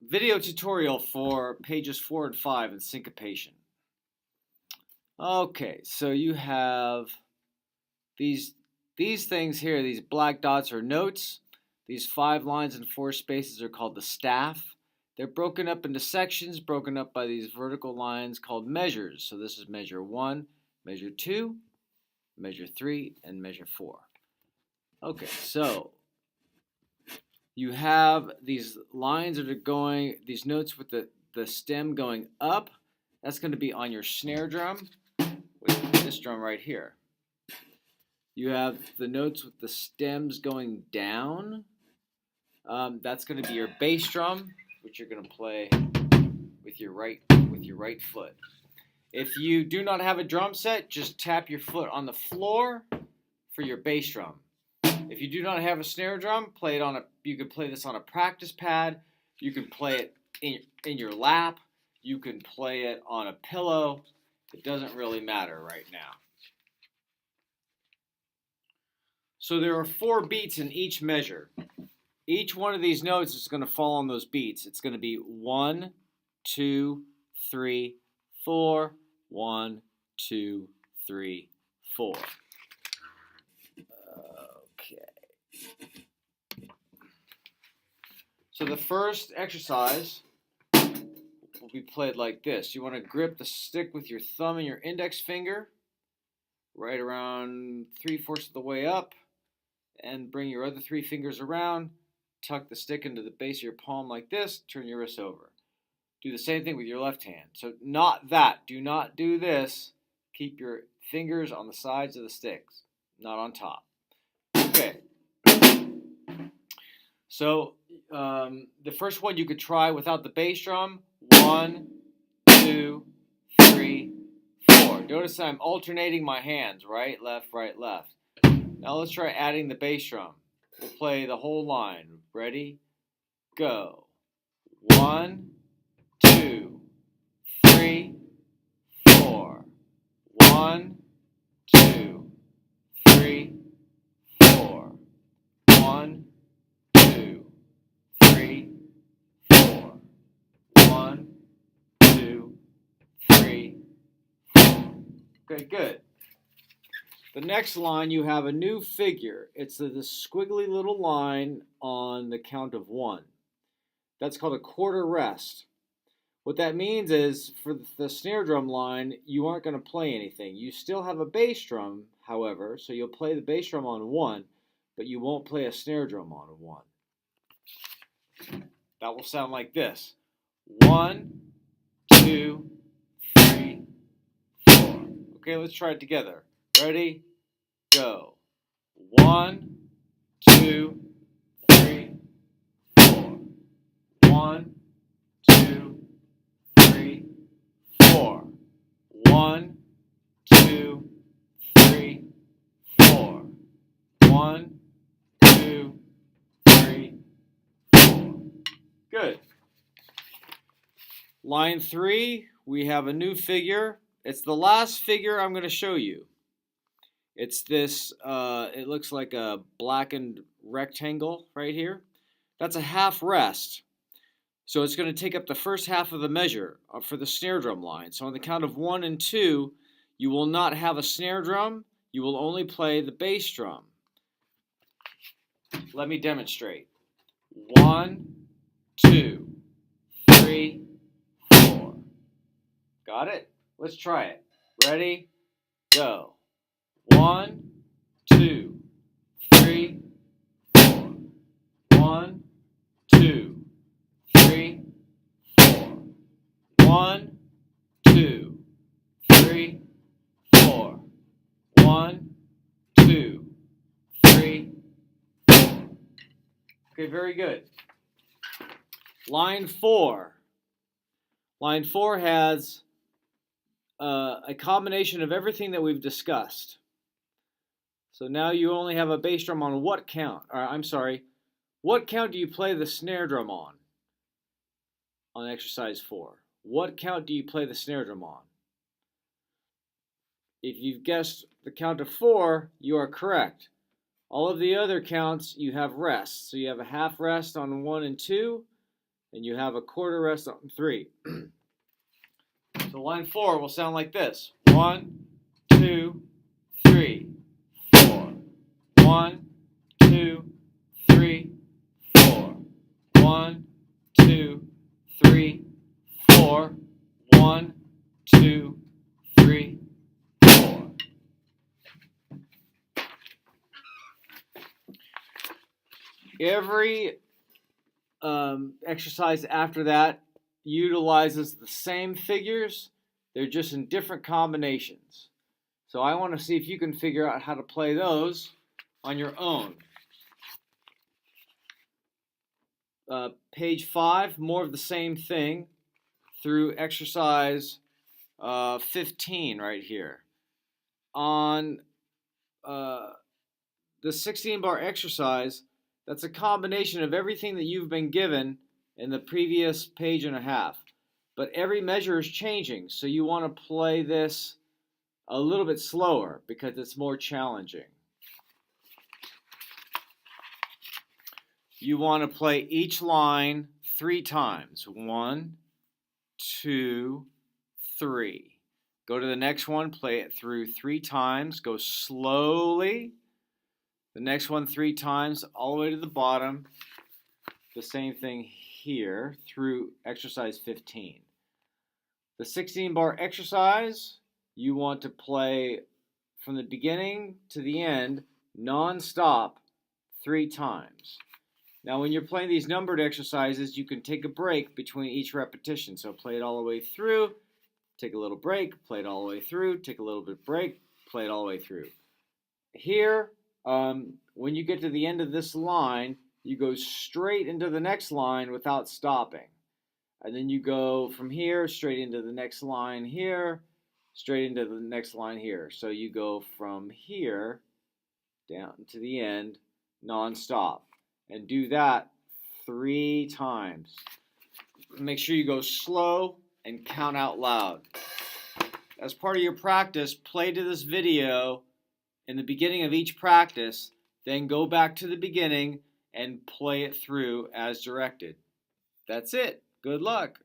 Video tutorial for pages 4 and 5 in syncopation. Okay, so you have these things here. These black dots are notes. These 5 lines and 4 spaces are called the staff. They're broken up into sections, broken up by these vertical lines called measures. So this is measure 1, measure 2, measure 3, and measure 4. Okay, so you have these lines that are going, these notes with the stem going up. That's going to be on your snare drum with this drum right here. You have the notes with the stems going down. That's going to be your bass drum, which you're going to play with your right foot. If you do not have a drum set, just tap your foot on the floor for your bass drum. If you do not have a snare drum, you can play this on a practice pad. You can play it in your lap. You can play it on a pillow. It doesn't really matter right now. So there are 4 beats in each measure. Each one of these notes is going to fall on those beats. It's going to be 1, 2, 3, 4, 1, 2, 3, 4. So the first exercise will be played like this. You want to grip the stick with your thumb and your index finger right around 3/4 of the way up, and bring your other 3 fingers around. Tuck the stick into the base of your palm like this. Turn your wrist over. Do the same thing with your left hand. So not that. Do not do this. Keep your fingers on the sides of the sticks, not on top. Okay. So the first one you could try without the bass drum. 1, 2, 3, 4. Notice I'm alternating my hands, right, left, right, left. Now let's try adding the bass drum. We'll play the whole line. Ready? Go. 1, 2, 3, 4. 1, 2, 3, 4. 1, 2, 3, 4. 1, 2, 3, 4. Okay, good. The next line, you have a new figure. It's this squiggly little line on the count of 1. That's called a quarter rest. What that means is, for the snare drum line, you aren't going to play anything. You still have a bass drum, however, so you'll play the bass drum on 1, but you won't play a snare drum on 1. That will sound like this. 1, 2, 3, 4. Okay, let's try it together. Ready? Go. 1, 2, 3, 4. 1, 2, 3, 4. 1, 2, 3, 4. 1, 2, 3, 4. Good. Line 3, we have a new figure. It's the last figure I'm going to show you. It's this, it looks like a blackened rectangle right here. That's a half rest. So it's going to take up the first half of the measure for the snare drum line. So on the count of 1 and 2, you will not have a snare drum. You will only play the bass drum. Let me demonstrate. 1, 2, 3, 4. Got it? Let's try it. Ready? Go. 1, 2, 3, 4. 1, 2, 3, 4. 1, 2, 3, 4. 1, 2, 3, 4. Okay, very good. Line 4. Line 4 has a combination of everything that we've discussed. So now you only have a bass drum on what count? What count do you play the snare drum on exercise 4? What count do you play the snare drum on? If you've guessed the count of 4, you are correct. All of the other counts, you have rests. So you have a half rest on 1 and 2, and you have a quarter rest on 3. So line 4 will sound like this. 1, 2, 3, 4. 1, 2, 3, 4. 1, 2, 3, 4. 1, 2, 3, 4. Every exercise after that utilizes the same figures. They're just in different combinations. So I want to see if you can figure out how to play those on your own. Page 5, more of the same thing through exercise 15 right here. On the 16-bar exercise, that's a combination of everything that you've been given in the previous page and a half. But every measure is changing, so you want to play this a little bit slower because it's more challenging. You want to play each line 3 times. 1, 2, 3. Go to the next one, play it through 3 times. Go slowly. The next one 3 times, all the way to the bottom. The same thing here through exercise 15. The 16-bar exercise, you want to play from the beginning to the end, non-stop, 3 times. Now, when you're playing these numbered exercises, you can take a break between each repetition. So play it all the way through, take a little break, play it all the way through, take a little bit break, play it all the way through. Here, when you get to the end of this line, you go straight into the next line without stopping. And then you go from here straight into the next line here, straight into the next line here. So you go from here down to the end non-stop. And do that 3 times. Make sure you go slow and count out loud. As part of your practice, play to this video in the beginning of each practice, then go back to the beginning and play it through as directed. That's it. Good luck.